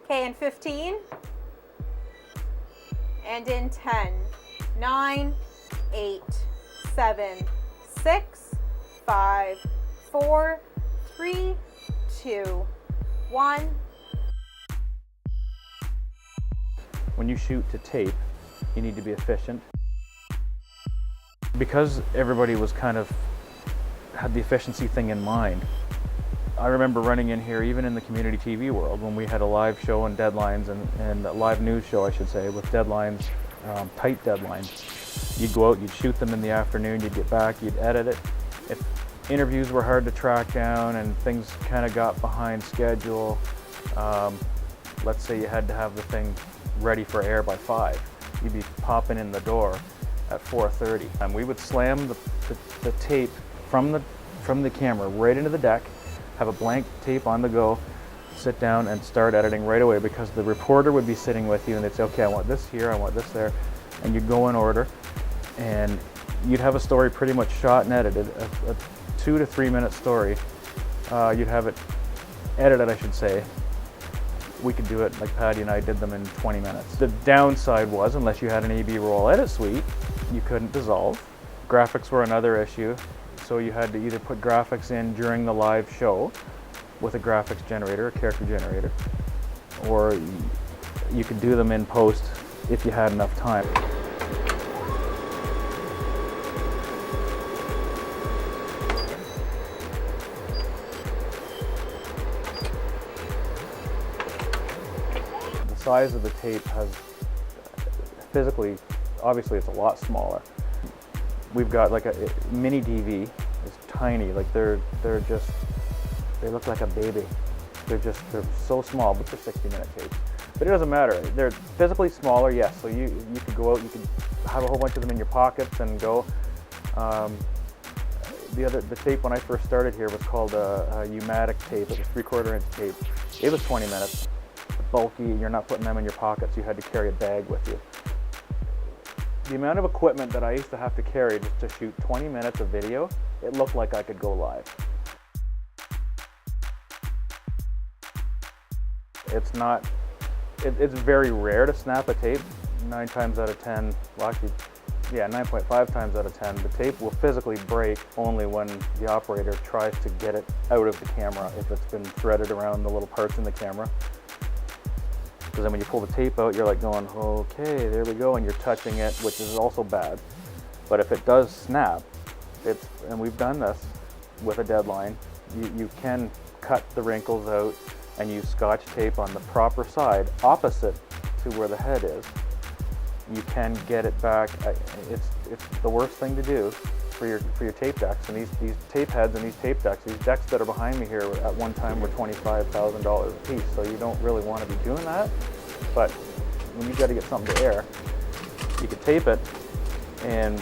Okay, in 15. And in 10. 9, 8, 7, 6, 5, 4, 3, 2, 1. When you shoot to tape, you need to be efficient. Because everybody was kind of had the efficiency thing in mind, I remember running in here, even in the community TV world, when we had a live show and deadlines, and a live news show, I should say, with deadlines, tight deadlines. You'd go out, you'd shoot them in the afternoon, you'd get back, you'd edit it. If interviews were hard to track down and things kind of got behind schedule, let's say you had to have the thing ready for air by 5, you'd be popping in the door at 4:30. And we would slam the tape from the camera right into the deck, have a blank tape on the go, sit down and start editing right away, because the reporter would be sitting with you and they'd say, okay, I want this here, I want this there, and you'd go in order and you'd have a story pretty much shot and edited, a 2 to 3 minute story. You'd have it edited, I should say. We could do it like Patty and I did them in 20 minutes. The downside was, unless you had an AB roll edit suite, you couldn't dissolve. Graphics were another issue, so you had to either put graphics in during the live show with a graphics generator, a character generator, or you could do them in post if you had enough time. The size of the tape has physically, obviously it's a lot smaller. We've got like a mini DV, it's tiny, like they look like a baby. They're so small, but they're 60-minute tapes. But it doesn't matter, they're physically smaller, yes, so you could go out, you could have a whole bunch of them in your pockets and go. The tape when I first started here was called a U-matic tape. It was 3/4 inch tape. It was 20 minutes, bulky, you're not putting them in your pockets, you had to carry a bag with you. The amount of equipment that I used to have to carry just to shoot 20 minutes of video, it looked like I could go live. It's very rare to snap a tape. 9 times out of 10, well actually, yeah, 9.5 times out of 10, the tape will physically break only when the operator tries to get it out of the camera, if it's been threaded around the little parts in the camera. Because then when you pull the tape out, you're like going, okay, there we go, and you're touching it, which is also bad. But if it does snap, and we've done this with a deadline, you can cut the wrinkles out and use Scotch tape on the proper side, opposite to where the head is. You can get it back. It's the worst thing to do for your tape decks. And these tape heads and these tape decks, these decks that are behind me here at one time were $25,000 a piece. So you don't really want to be doing that. But when you got to get something to air, you could tape it and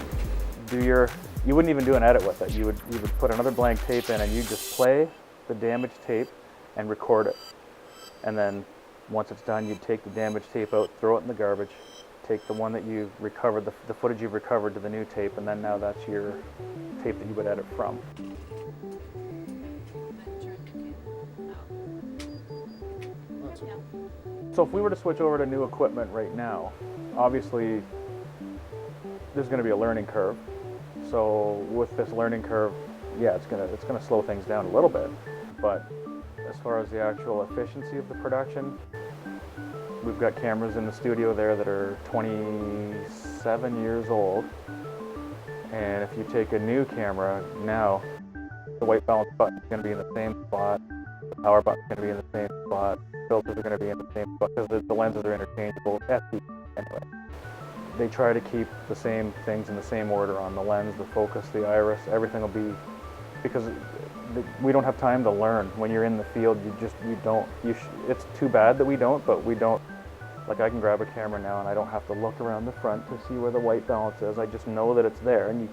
you wouldn't even do an edit with it. You would put another blank tape in and you just play the damaged tape and record it. And then once it's done, you'd take the damaged tape out, throw it in the garbage, take the one that you recovered, the footage you've recovered to the new tape, and then now that's your tape that you would edit from. So if we were to switch over to new equipment right now, obviously there's going to be a learning curve. So with this learning curve, yeah, it's gonna slow things down a little bit. But as far as the actual efficiency of the production, we've got cameras in the studio there that are 27 years old. And if you take a new camera now, the white balance button is going to be in the same spot, the power button is going to be in the same spot, filters are going to be in the same spot, because the lenses are interchangeable. Anyway, they try to keep the same things in the same order on the lens, the focus, the iris, everything will be, because we don't have time to learn. When you're in the field, it's too bad that we don't, but we don't. Like I can grab a camera now and I don't have to look around the front to see where the white balance is. I just know that it's there, and you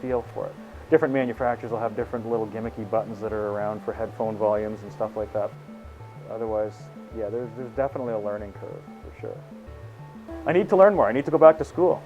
feel for it. Different manufacturers will have different little gimmicky buttons that are around for headphone volumes and stuff like that. Otherwise, yeah, there's definitely a learning curve for sure. I need to learn more. I need to go back to school.